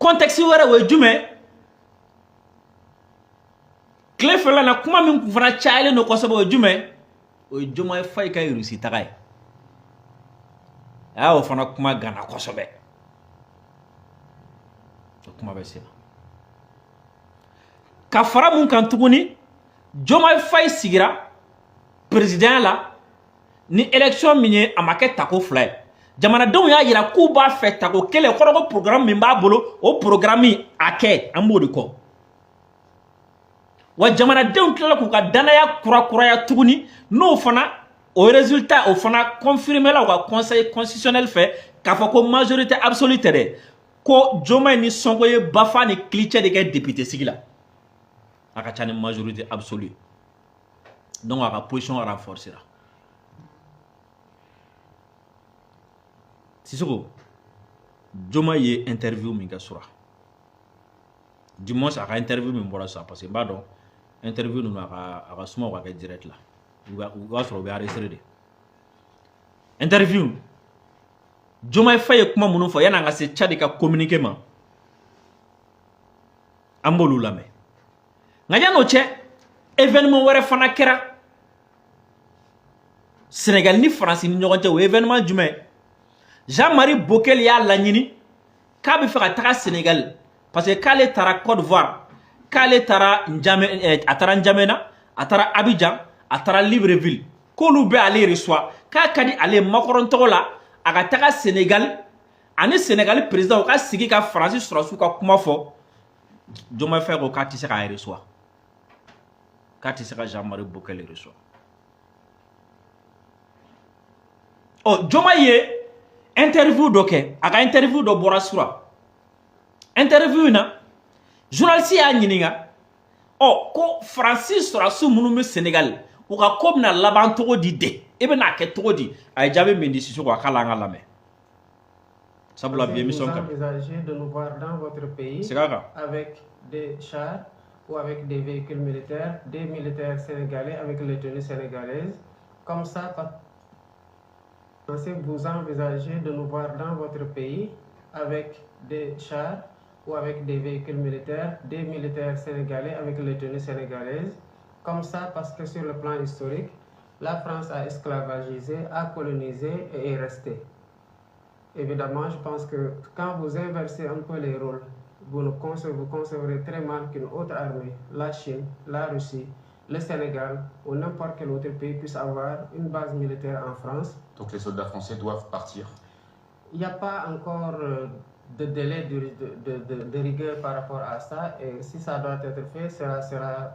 contexte wɛrɛ o ye jumɛn tile fila na kuma min kun fana cayalen don kosɛbɛ o ye jumɛn o ye Diomaye Faye ka Russie taga ye a y'o fana kuma gana kosɛbɛ o kuma bɛ sen na ka fara mun kan tuguni Diomaye Faye sigira président la ni élection min ye a ma kɛ tako fila ye jamanadenw y'a yira k'u b'a fɛ tako kelen kɔrɔ ko programme min b'a bolo o programme a kɛ an b'o de kɔ wa jamanadenw tilala k'u ka danaya kurakuraya tuguni n'o fana o résultat o fana confirmé la u ka conseil constitutionnel fɛ k'a fɔ ko majorité absolue tɛ dɛ ko Diomaye ni Sonko ye Bafa ni Kilicɛ de kɛ député sigi la a ka ca ni majorité absolue donc a ka position renforcera Sissoko Diomaye ye interview min kɛ sura du moins a ka interview min bɔra sa parce que n b'a dɔn interview ninnu a ka suma ka kɛ direct la u b'a sɔrɔ u bɛ enregistré de interview Diomaye Faye ye kuma minnu fɔ yan'an ka se Tchad ka communiqué ma an b'olu lamɛn nka yan'o cɛ événement wɛrɛ fana kɛra Sénégal ni France ni ɲɔgɔn cɛ o événement jumɛn Jean-Marie Bockel y'a laɲini k'a bɛ fɛ ka taga Sénégal parce que k'ale taara Côte d'Ivoire k'ale taara N'Djamena a taara Abidjan a taara Libreville k'olu bɛ ale reçoit k'a ka di ale Macron tɔgɔ la a ka taga Sénégal ani Sénégal président u ka sigi ka Faransi sɔrɔsiw ka kuma fɔ Diomaye Faye ko k'a tɛ se k'a reçoit k'a tɛ se ka Jean-Marie Bockel reçoit ɔ Diomaye ye interview dɔ kɛ a ka interview dɔ bɔra sura interview in na journaliste y'a ɲininka ɔ ko Faransi sɔrɔsiw minnu bɛ Sénégal u ka ko bɛna laban cogo di de e bɛna kɛ cogo di a ye jaabi min di Sissoko a k'a la an ka lamɛn sabula bi émission kan de nous voir dans votre pays avec des chars ou avec des véhicules militaires, des militaires sénégalais avec les tenues sénégalaises comme ça. Vous envisagez de nous voir dans votre pays avec des chars ou avec des véhicules militaires, des militaires sénégalais avec les tenues sénégalaises, comme ça parce que sur le plan historique, la France a esclavagisé, a colonisé et est restée. Évidemment, je pense que quand vous inversez un peu les rôles, vous concevrez très mal qu'une autre armée, la Chine, la Russie, le Sénégal ou n'importe quel autre pays puisse avoir une base militaire en France. Donc les soldats français doivent partir. Il n'y a pas encore de délai de rigueur par rapport à ça, et si ça doit être fait, ça sera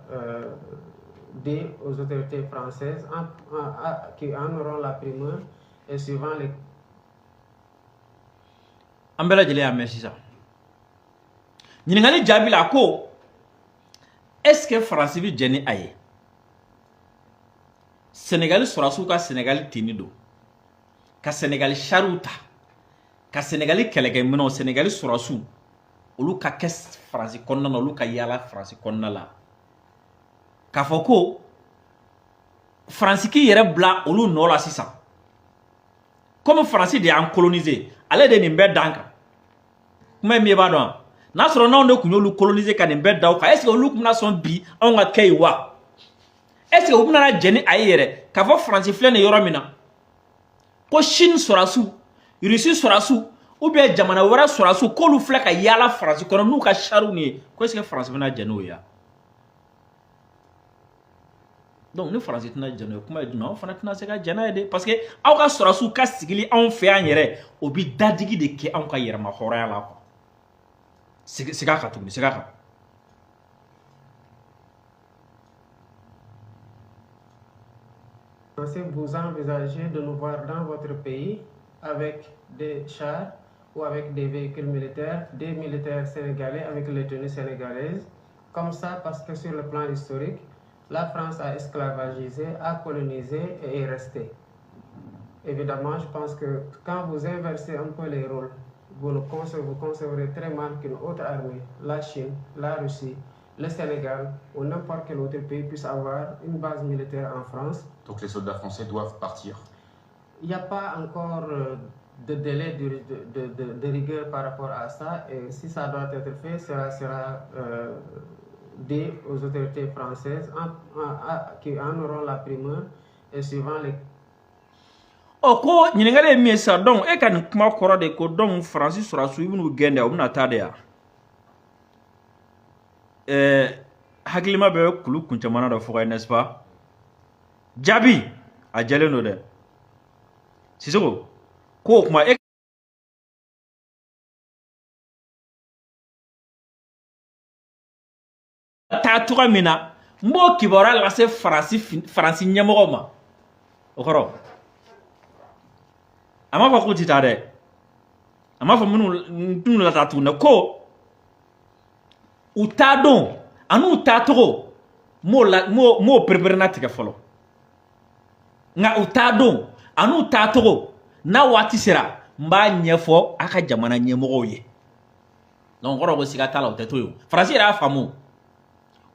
dit aux autorités françaises qui en auront la primeur et suivant les... an bɛɛ lajɛlen y'a mɛn sisan ɲininkali jaabi la ko est-ce que Faransi bɛ jɛn ni a ye Sénégal sɔrɔsiw ka Sénégal teni don ka Sénégal chariw ta ka Sénégal kɛlɛkɛminɛnw Sénégal sɔrɔsiw olu ka kɛ Faransi kɔnɔna na olu ka yaala Faransi kɔnɔna la k'a fɔ ko Faransi k'i yɛrɛ bila olu nɔ la sisan comme Faransi de y'an coloniser ale de nin bɛɛ dan kan kuma min b'a dɔn n'a sɔrɔ n'anw de tun y'olu coloniser ka nin bɛɛ da o kan est-ce que olu tun bɛna sɔn bi anw ka kɛ yen wa est-ce que u bɛna jɛn ni a ye yɛrɛ k'a fɔ Faransi filɛ nin yɔrɔ min na ko Chine sɔrɔsiw Russie sɔrɔsiw ou bien jamana wɛrɛ sɔrɔsiw k'olu filɛ ka yaala Faransi kɔnɔ n'u ka chariw nin ye ko est-ce que Faransi bɛna jɛn n'o ye wa donc ni Faransi tɛna jɛn n'o ye kuma ye jumɛn anw fana tɛna se ka jɛn n'a ye de parce que aw ka sɔrɔsiw ka sigili anw fɛ yan yɛrɛ o bɛ dadigi de kɛ anw ka yɛrɛma hɔrɔnya la quoi siga kan tuguni siga kan. Vous envisagez de nous voir dans votre pays avec des chars ou avec des véhicules militaires, des militaires sénégalais avec les tenues sénégalaises, comme ça parce que sur le plan historique, la France a esclavagisé, a colonisé et est restée. Évidemment, je pense que quand vous inversez un peu les rôles, vous concevrez très mal qu'une autre armée, la Chine, la Russie, le Sénégal ou n'importe quel autre pays puisse avoir une base militaire en France. Donc les soldats français doivent partir. Il n'y a pas encore de délai de rigueur par rapport à ça. Et si ça doit être fait, cela sera dit aux autorités françaises qui en auront la primeur et suivant les... Oh, ko nyingale mi sa donc e kan kuma koro de ko donc Francis sera suivi nu gende o na tade ya haklima be kulu kuncha mana do foga n'est-ce pas jabi a jale no de sisoko ko kuma e ta tuka mina mbo kibora la se Francis nyamogo ma okoro ama fa ko titade ama fa munu la tatu na ko utadon anu tatoro mo prepare na tika folo nga utadon anu tatoro na wati sera mba nyefo aka jamana nyemogo ye donc oro ko sigata la oteto yo Francis ra famu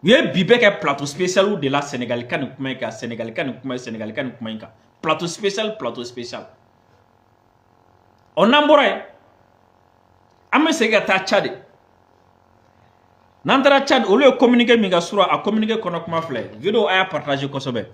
ye bibe ke plateau spécial de la Sénégal kan kuma ka Sénégal kan kuma ka plateau spécial on ambore ame segata Tchad nantara Tchad au lieu communiquer minga sura a communiquer kono kuma fle vidéo a partager kosobe.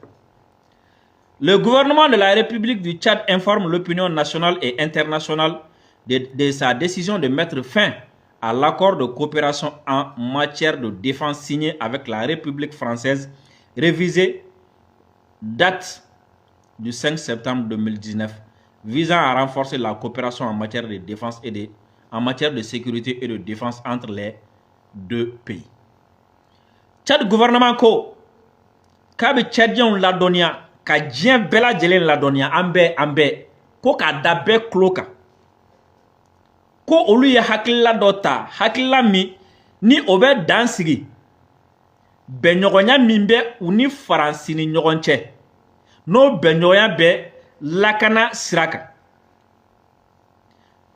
Le gouvernement de la République du Tchad informe l'opinion nationale et internationale de sa décision de mettre fin à l'accord de coopération en matière de défense signé avec la République française, révisé date du 5 septembre 2019, visant à renforcer la coopération en matière de défense et en matière de sécurité et de défense entre les deux pays. Tchad gouvernement ko kabi Tchadien la donia ka dien bela jelen la donia ambe ko ka dabe kloka ko olu ye hakilla dota hakilla mi ni obe dansigi benyogonya mimbe uni faransini nyogonche no benyogonya be lakana siraka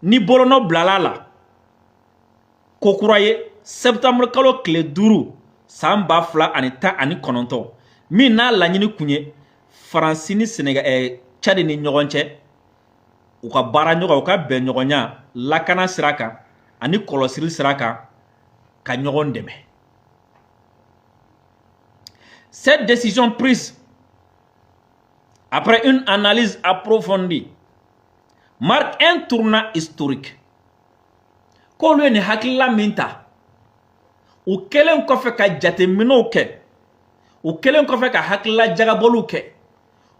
ni bolono blalala ko kuraye septembre kalo kle duru samba fla ani ta ani kononto mi na lanyini kunye faransini Sénégal Tchad ni nyogonche u ka bara nyogo u ka be nyogonya lakana siraka ani kolosiri siraka ka nyogon deme. Cette décision prise après une analyse approfondie marque un tournant historique. Ko lu ni hakilla minta u kelen ko fe ka jate mino ke u kelen ko fe ka hakilla jagabolu ke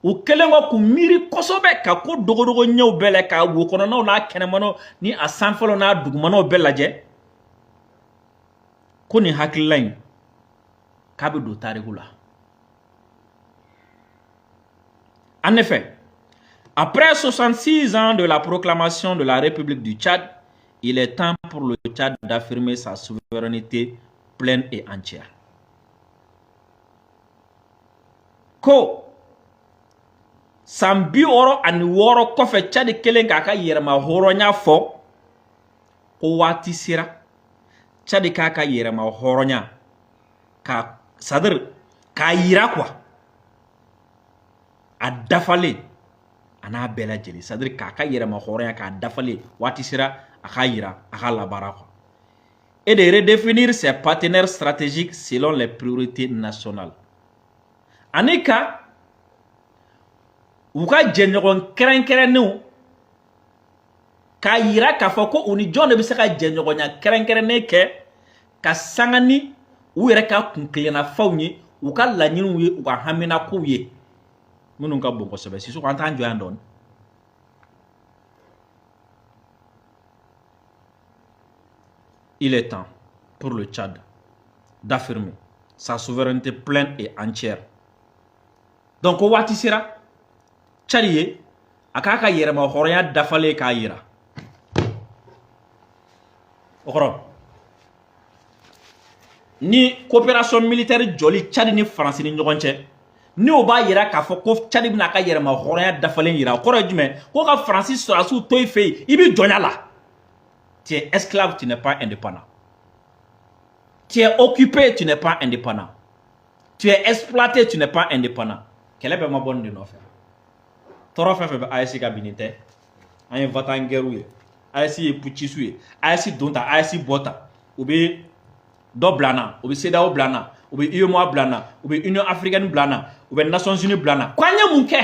u kelen ko ku miri kosobe ka ko dogodogo nyew bele ka wo kono na kenemano ni a sanfalo na dugumano belaje ko ni hakilla ka be do tarigula. En effet, après 66 ans de la proclamation de la République du Tchad, il est temps pour le Tchad d'affirmer sa souveraineté pleine et entière. Ko sambi oro ani woro kofe Tchad kelen kaka yerma horonya fo ko wati sira Tchad kaka yerma horonya ka sadr ka yira kwa a dafale ana bela jeli sadr kaka yerma horonya ka dafale wati sira et de redéfinir ses partenaires stratégiques selon les priorités nationales. Anika, uka jenyogon kerenkerenu ka yira ka foko uni jonne bi se ka jenyogon ya kerenkerene ke ka sangani u yere ka kunklena fawni uka lanyinu wi uka hamina ku ye munun ka bonko sebe sisu kan tan jo andon. Il est temps pour le Tchad d'affirmer sa souveraineté pleine et entière. Donc, au Watisira, Tchadiye, akaka yerema horoya dafale ka yira. Okoro. Ni coopération militaire joli Tchad ni France ni nyogonche. Ni oba yira ka fo ko Tchad bi naka yerema horoya dafale yira. Okoro jume, ko ka Francis sera sous toy fei, ibi jonyala. Tu es esclave, tu n'es pas indépendant. Tu es occupé, tu n'es pas indépendant. Tu es exploité, tu n'es pas indépendant. Quelle est ma bonne de nos frères? Toro fait ASC Kabinete. an ye vatan guerre ye AES ye putschistes ye AES donta AES bɔta u bɛ dɔ bila na u bɛ CEDEAO bila na u bɛ UEMOA bila na u bɛ Union africaine bila na u bɛ Nations unies bila na ko an ye mun kɛ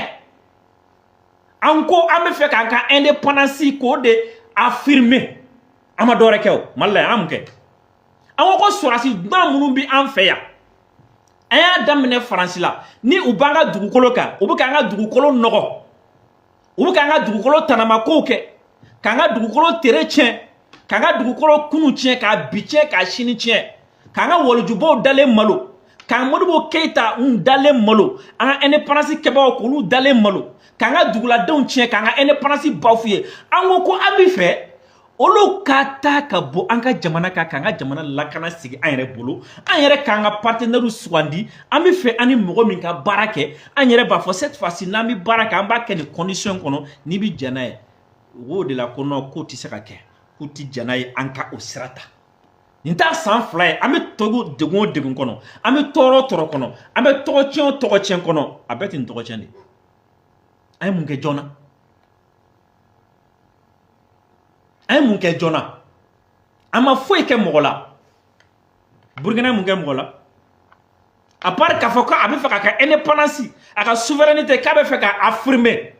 an ko an bɛ fɛ k'an ka indépendance k'o de affirmer an ma dɔ wɛrɛ kɛ o Mali la an mun kɛ an ko sɔrɔdasi dunan minnu bɛ an fɛ yan an y'a daminɛ Faransi la ni u b'an ka dugukolo kan u bɛ k'an ka dugukolo nɔgɔ u bɛ k'an ka dugukolo tanamakow kɛ k'an ka dugukolo tere tiɲɛ k'an ka dugukolo kunu tiɲɛ k'a bi tiɲɛ k'a sini tiɲɛ k'an ka walijubaw dalen malo k'an Modibo Keita dalen malo an ka indépendance kɛbagaw k'olu dalen malo k'an ka duguladenw tiɲɛ k'an ka indépendance bafoué an ko an bɛ fɛ olu ka taa ka bɔ an ka jamana kan k'an ka jamana lakana sigi an yɛrɛ bolo an yɛrɛ k'an ka partenaires sugandi an bɛ fɛ an ni mɔgɔ min ka baara kɛ an yɛrɛ b'a fɔ cette fois-ci n'an bɛ baara kɛ an b'a kɛ nin condition kɔnɔ n'i bɛ jɛn n'a ye o de la ko non k'o tɛ se ka kɛ k'u tɛ jɛn n'a ye an ka o sira ta nin t'a san 2 ye an bɛ togo degun o degun kɔnɔ an bɛ tɔɔrɔ o tɔɔrɔ kɔnɔ an bɛ tɔgɔ tiɲɛ o tɔgɔ tiɲɛ kɔnɔ a bɛɛ tɛ nin tɔgɔ tiɲɛ de an ye mun kɛ joona an ye mun kɛ joona an ma foyi kɛ mɔgɔ la Burkina mun kɛ mɔgɔ la à part k'a fɔ ko a bɛ fɛ k'a ka indépendance a ka souveraineté k'a bɛ fɛ k'a affirmer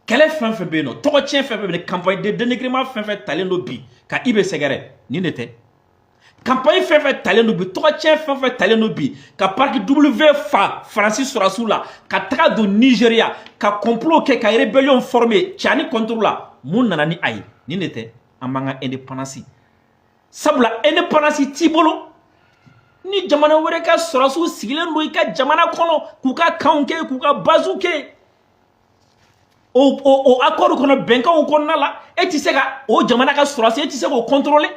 kɛlɛ fɛn fɛn bɛ yen nɔ tɔgɔ tiɲɛ fɛn fɛn bɛ yen campagne de dénigrement fɛn fɛn talen don bi ka IB sɛgɛrɛ nin de tɛ campagne fɛn fɛn talen don bi tɔgɔ tiɲɛ fɛn fɛn talen don bi ka parti W fa Faransi sɔrɔsiw la ka taga don Nigeria ka complot kɛ ka rébellion former Tchani contre la mun nana ni a ye nin de tɛ an b'an ka indépendance sabula indépendance t'i bolo ni jamana wɛrɛ ka sɔrɔsiw sigilen don i ka jamana kɔnɔ k'u ka kanw kɛ k'u ka bases kɛ o accord kɔnɔ bɛnkanw kɔnɔna la e tɛ se ka o jamana ka sɔrɔsi e tɛ se k'o contrôler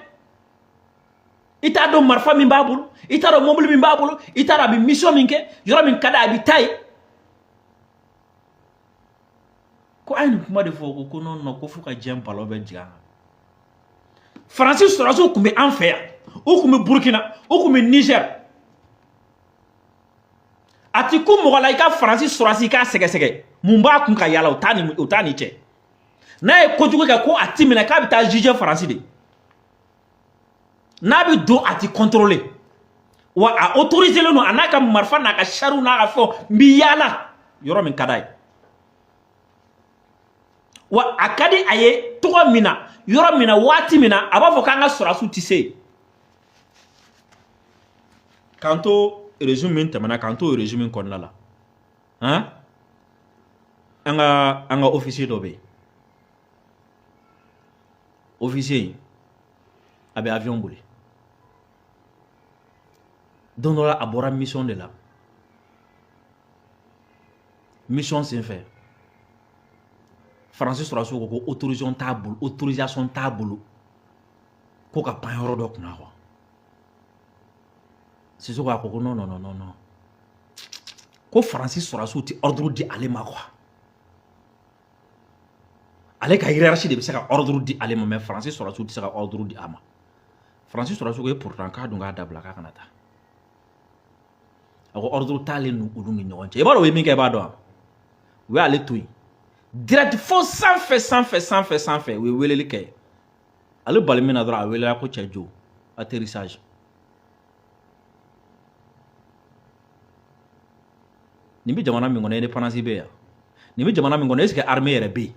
i t'a dɔn marifa min b'a bolo i t'a dɔn mobili min b'a bolo i t'a dɔn a bɛ mission min kɛ yɔrɔ min ka d'a a bɛ taa ye ko a ye nin kuma de fɔ ko non ko fo ka diɲɛ balaw bɛ jigin an kan Faransi sɔrɔsiw tun bɛ an fɛ yan u tun bɛ Burkina u tun bɛ Niger a ti ku mɔgɔ la i ka Faransi sɔrɔsi k'a sɛgɛsɛgɛ mun b'a kun ka yala o t'a ni cɛ n'a ye kojugu kɛ ko a ti minɛ k'a bɛ taa juger Faransi de n'a bɛ don a ti contrôler wa a autorisé len don a n'a ka marifa n'a ka chariw n'a ka fɛnw n bɛ yala yɔrɔ min ka d'a ye wa a ka di a ye tɔgɔ min na yɔrɔ min na waati min na a b'a fɔ k'an ka sɔrɔsiw tɛ se yen k'an to régime min tɛmɛna k'an to régime min kɔnɔna la an ka officier dɔ bɛ yen officier in a bɛ avion boli don dɔ la a bɔra mission de la mission senfɛ Faransi sɔrɔsiw ko autorisation t'a bolo ko ka pan yɔrɔ dɔ kunna quoi Sissoko ko a ko non ko Faransi sɔrɔsiw tɛ ordre di ale ma quoi ale ka hiérarchie de bɛ se ka ordre di ale ma mais Faransi sɔrɔsiw tɛ se ka ordre di a ma Faransi sɔrɔsiw ko pourtant k'a dun k'a dabila k'a kana taa a ko ordre t'ale n'u olu ni ɲɔgɔn cɛ i b'a dɔn o ye min kɛ i b'a dɔn u y'ale to yen direct fo sanfɛ u ye weleli kɛ ale bali min na dɔrɔn a welela ko cɛ jo atterrissage nin bɛ jamana min kɔnɔ indépendance bɛ yan nin bɛ jamana min kɔnɔ est-ce que armée yɛrɛ bɛ yen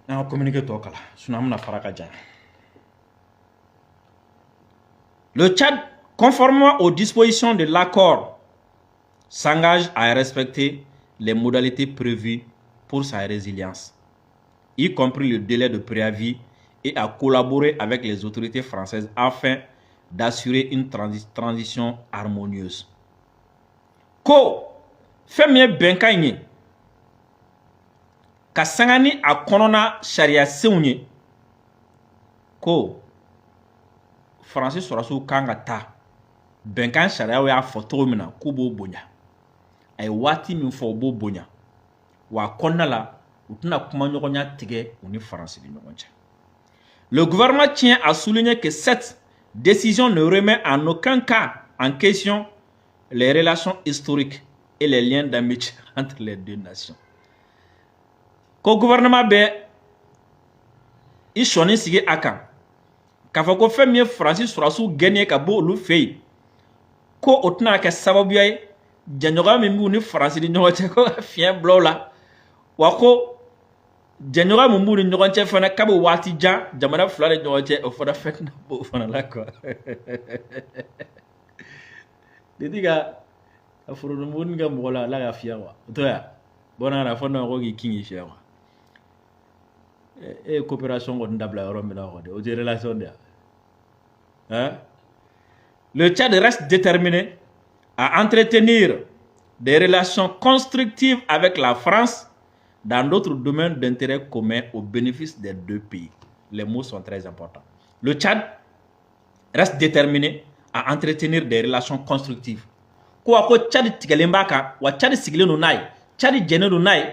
an ka communiqué tɔ kala sinon an bɛna fara ka jan le Tchad conformément aux dispositions de l'accord s'engage à respecter les modalités prévues pour sa résilience, y compris le délai de préavis, et à collaborer avec les autorités françaises afin d'assurer une transition harmonieuse. Ko fɛn bɛnkan ye ka sanga ni a kɔnɔna sariya senw ye ko Faransi sɔrɔsiw kan ka taa bɛnkan sariyaw y'a fɔ cogo min na k'u b'o bonya a ye waati min fɔ u b'o bonya wa a kɔnɔna la u tɛna kuma ɲɔgɔnya tigɛ u ni Faransi ni ɲɔgɔn cɛ. Le gouvernement tient à souligner que cette décision ne remet en aucun cas en question les relations historiques et les liens d'amitié entre les deux nations. Ko gouvernement be i sɔnni sigi a kan k'a fɔ ko fɛn min ye Faransi sɔrɔsiw gagné ka bɔ olu fɛ yen ko o tɛna kɛ sababuya ye jɛɲɔgɔnya min b'u ni Faransi ni ɲɔgɔn cɛ ko ka fiɲɛ bila o la wa ko jɛɲɔgɔnya min b'u ni ɲɔgɔn cɛ fana k'a bɛ waati jan jamana fila ni ɲɔgɔn cɛ o fana fɛn tɛna bɔ o fana la quoi. Dedi ka forodonboni ka mɔgɔ la ala ka fiya quoi o to ya bɔnna na fɔ na ko k'i kin k'i fiya quoi. Et coopération kɔni dabila yɔrɔ min na kɔni o tɛ relation de hein? Le Tchad reste déterminé à entretenir des relations constructives avec la France dans d'autres domaines d'intérêt commun au bénéfice des deux pays. Les mots sont très importants. Le Tchad reste déterminé à entretenir des relations constructives. Ko ko Tchad tigɛlen b'a kan wa Tchad sigilen don n'a ye Tchad jɛnnen don n'a ye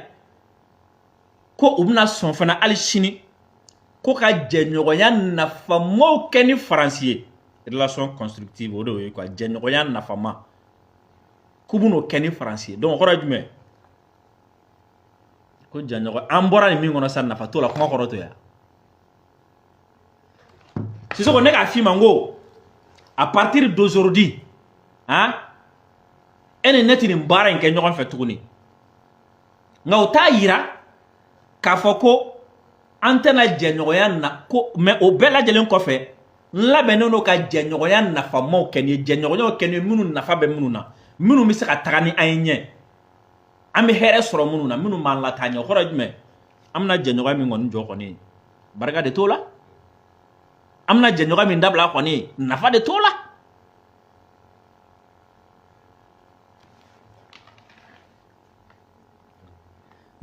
ko u bɛna sɔn fana hali sini ko ka jɛɲɔgɔnya nafamaw kɛ ni Faransi ye. Relation constructive o de ye quoi jɛɲɔgɔnya nafama k'u bɛn'o kɛ ni Faransi ye donc o kɔrɔ ye jumɛn ko jɛɲɔgɔn an bɔra nin min kɔnɔ sa nafa t'o la kuma kɔrɔ to yan Sissoko ne k'a f'i ma n ko à partir d'aujourd'hui hein e ni ne tɛ nin baara in kɛ ɲɔgɔn fɛ tuguni nka o t'a yira k'a fɔ ko an tɛna jɛɲɔgɔnya na ko mais o bɛɛ lajɛlen kɔfɛ n labɛnnen don ka jɛɲɔgɔnya nafamaw kɛ ni ye jɛɲɔgɔnyaw kɛ ni ye minnu nafa bɛ minnu na minnu bɛ se ka taga ni an ye ɲɛ an bɛ hɛrɛ sɔrɔ minnu na minnu b'an lataa ɲɛ o kɔrɔ ye jumɛn an bɛna jɛɲɔgɔnya min kɔni jɔ kɔni barika de t'o la an bɛna jɛɲɔgɔnya min dabila kɔni nafa de t'o la.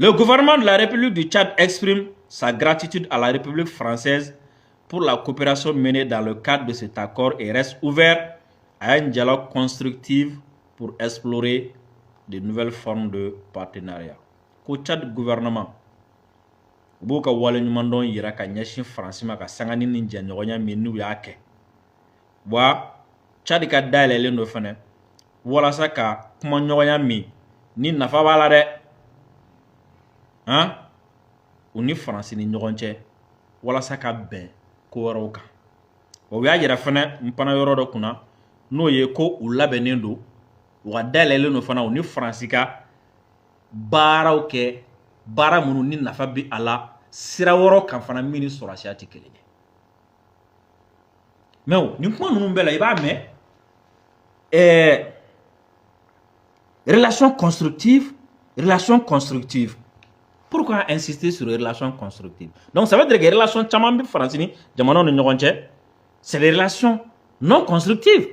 Le gouvernement de la République du Tchad exprime sa gratitude à la République française pour la coopération menée dans le cadre de cet accord et reste ouvert à un dialogue constructif pour explorer de nouvelles formes de partenariat. Ko Tchad gouvernement b'o ka wale ɲuman dɔn yira ka ɲɛsin Faransi ma ka sangani ni jɛɲɔgɔnya min n'u y'a kɛ. Wa Tchad ka dayɛlɛlen do fana walasa ka kuma ɲɔgɔnya min ni nafa b'a la dɛ. Hein? U ni Faransi ni ɲɔgɔn cɛ walasa ka bɛn ko wɛrɛw kan. O y'a yira fana n pana yɔrɔ dɔ kunna n'o ye ko u labɛnnen don u ka dayɛlɛlen don fana u ni Faransi ka baaraw kɛ baara minnu ni nafa bɛ a la sira wɛrɛw kan fana min ni sɔrɔsiya tɛ kelen ye. Mais nin kuma ninnu bɛɛ la i b'a mɛn relation constructive. Pourquoi insister sur les relations constructives? Donc ça veut dire que les relations caman bɛ Faransi ni jamanaw ni ɲɔgɔn cɛ c'est des relations non constructives.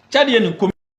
Tchad ye nin